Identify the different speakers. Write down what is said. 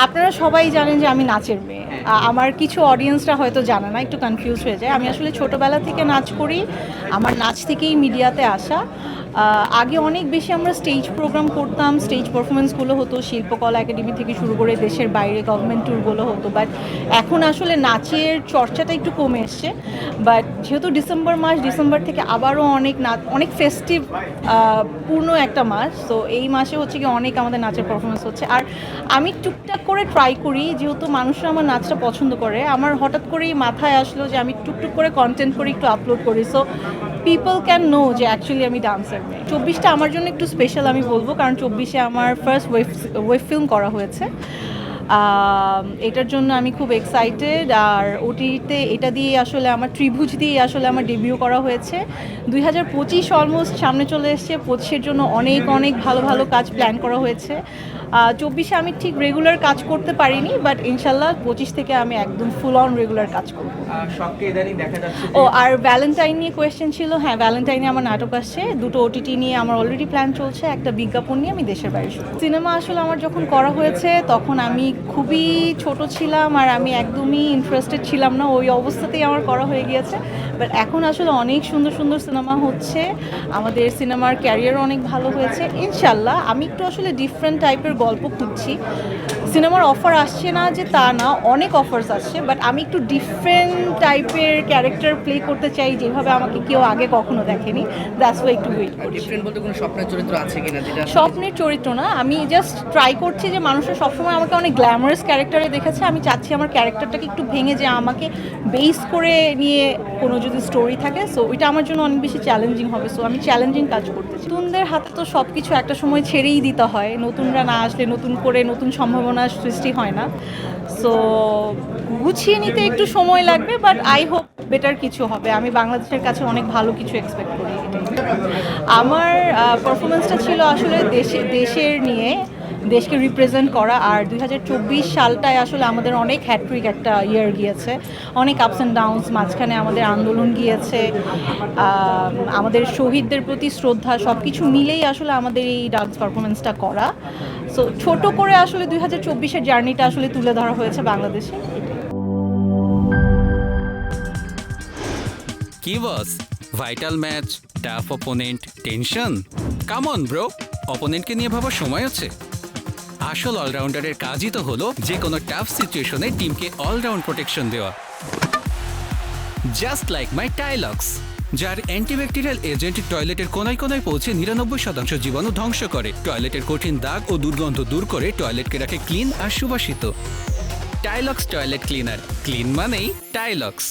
Speaker 1: আপনারা সবাই জানেন যে আমি নাচের মেয়ে। আমার কিছু অডিয়েন্সরা হয়তো জানে না, একটু কনফিউজ হয়ে যায়। আমি আসলে ছোটোবেলা থেকে নাচ করি, আমার নাচ থেকেই মিডিয়াতে আসা। আগে অনেক বেশি আমরা স্টেজ প্রোগ্রাম করতাম, স্টেজ পারফরমেন্সগুলো হতো, শিল্পকলা একাডেমি থেকে শুরু করে দেশের বাইরে গভর্নমেন্ট ট্যুরগুলো হতো। বাট এখন আসলে নাচের চর্চাটা একটু কমে এসছে। বাট যেহেতু ডিসেম্বর থেকে আবারও অনেক ফেস্টিভ পূর্ণ একটা মাস, তো এই মাসে হচ্ছে কি অনেক আমাদের নাচের পারফরমেন্স হচ্ছে। আর আমি টুকটাক করে ট্রাই করি, যেহেতু মানুষরা আমার নাচটা পছন্দ করে, আমার হঠাৎ করেই মাথায় আসলো যে আমি টুকটুক করে কন্টেন্ট করে একটু আপলোড করি, সো পিপল ক্যান নো যে অ্যাকচুয়ালি আমি ডান্সার মেয়ে। 24টা আমার জন্য একটু স্পেশাল আমি বলবো, কারণ 24-এ আমার ফার্স্ট ওয়েব ফিল্ম করা হয়েছে। এটার জন্য আমি খুব এক্সাইটেড। আর ওটিতে এটা দিয়ে আসলে আমার ত্রিভুজ দিয়ে আসলে আমার ডেবিউ করা হয়েছে। 2025 অলমোস্ট সামনে চলে এসছে, 25-এর জন্য অনেক অনেক ভালো ভালো কাজ প্ল্যান করা হয়েছে। 24-এ আমি ঠিক রেগুলার কাজ করতে পারিনি, বাট ইনশাল্লাহ 25 থেকে আমি একদম ফুল অন রেগুলার কাজ করবো। ও আর ভ্যালেন্টাইন নিয়ে কোয়েশ্চেন ছিল। হ্যাঁ, ভ্যালেন্টাইনে আমার নাটক আসছে, দুটো ওটিটি নিয়ে আমার অলরেডি প্ল্যান চলছে, একটা বিজ্ঞাপন নিয়ে আমি দেশের বাইরে শুরু। সিনেমা আসলে আমার যখন করা হয়েছে তখন আমি খুবই ছোট ছিলাম, আর আমি একদমই ইন্টারেস্টেড ছিলাম না, ওই অবস্থাতেই আমার করা হয়ে গিয়েছে। বাট এখন আসলে অনেক সুন্দর সুন্দর সিনেমা হচ্ছে, আমাদের সিনেমার ক্যারিয়ার অনেক ভালো হয়েছে ইনশাল্লাহ। আমি একটু আসলে ডিফারেন্ট টাইপের গল্প খুঁজছি। সিনেমার অফার আসছে না যে তা না, অনেক অফার্স আসছে, বাট আমি একটু ডিফারেন্ট টাইপের ক্যারেক্টার প্লে করতে চাই, যেভাবে আমাকে কেউ আগে কখনো দেখেনি। দ্যাটস ওয়াই একটু ওয়েট করছি।
Speaker 2: ডিফারেন্ট বলতে কোনো স্বপ্নের চরিত্র আছে কিনা যেটা
Speaker 1: স্বপ্নের চরিত্র না, আমি জাস্ট ট্রাই করছি যে মানুষের সবসময় আমাকে অনেক গ্ল্যামারাস ক্যারেক্টারে দেখেছে, আমি চাচ্ছি আমার ক্যারেক্টারটাকে একটু ভেঙে, যে আমাকে বেস করে নিয়ে কোনো যদি স্টোরি থাকে, সো ওইটা আমার জন্য অনেক বেশি চ্যালেঞ্জিং হবে। সো আমি চ্যালেঞ্জিং কাজ করতে চাই। নতুনদের হাতে তো সব কিছু একটা সময় ছেড়েই দিতে হয়, নতুনরা না আসলে নতুন করে নতুন সম্ভাবনা সৃষ্টি হয় না। সো গুছিয়ে নিতে একটু সময় লাগবে, বাট আই হোপ বেটার কিছু হবে। আমি বাংলাদেশের কাছে অনেক ভালো কিছু এক্সপেক্ট করি। আমার পারফরমেন্সটা ছিল আসলে দেশের নিয়ে, দেশকে রিপ্রেজেন্ট করা। আর 2024 সালটায় আসলে আমাদের অনেক হ্যাট্রিক একটা ইয়ার গিয়েছে, অনেক আপস অ্যান্ড ডাউনস, মাঝখানে আমাদের আন্দোলন গিয়েছে, আমাদের শহীদদের প্রতি শ্রদ্ধা, সব কিছু মিলেই আসলে আমাদের এই ডান্স পারফরমেন্সটা করা। সো ছোট করে আসলে 2024-এর জার্নিটা আসলে তুলে ধরা হয়েছে বাংলাদেশে।
Speaker 3: কি boss, vital match, tough opponent, tension? Come on bro, অপোনেন্টকে নিয়ে ভাবার সময় আছে। আসল অলরাউন্ডারের কাজই তো হলো যে কোনো টাফ সিচুয়েশনে টিমকে অলরাউন্ড প্রোটেকশন দেওয়া। জাস্ট লাইক মাই টাইলক্স, যার অ্যান্টিব্যাকটেরিয়াল এজেন্ট টয়লেটের কোনায় কোনায় পৌঁছে 99% জীবাণু ধ্বংস করে, টয়লেটের কঠিন দাগ ও দুর্গন্ধ দূর করে টয়লেটকে রাখে ক্লিন আর সুবাসিত। টাইলক্স টয়লেট ক্লিনার, ক্লিন মানেই টাইলক্স।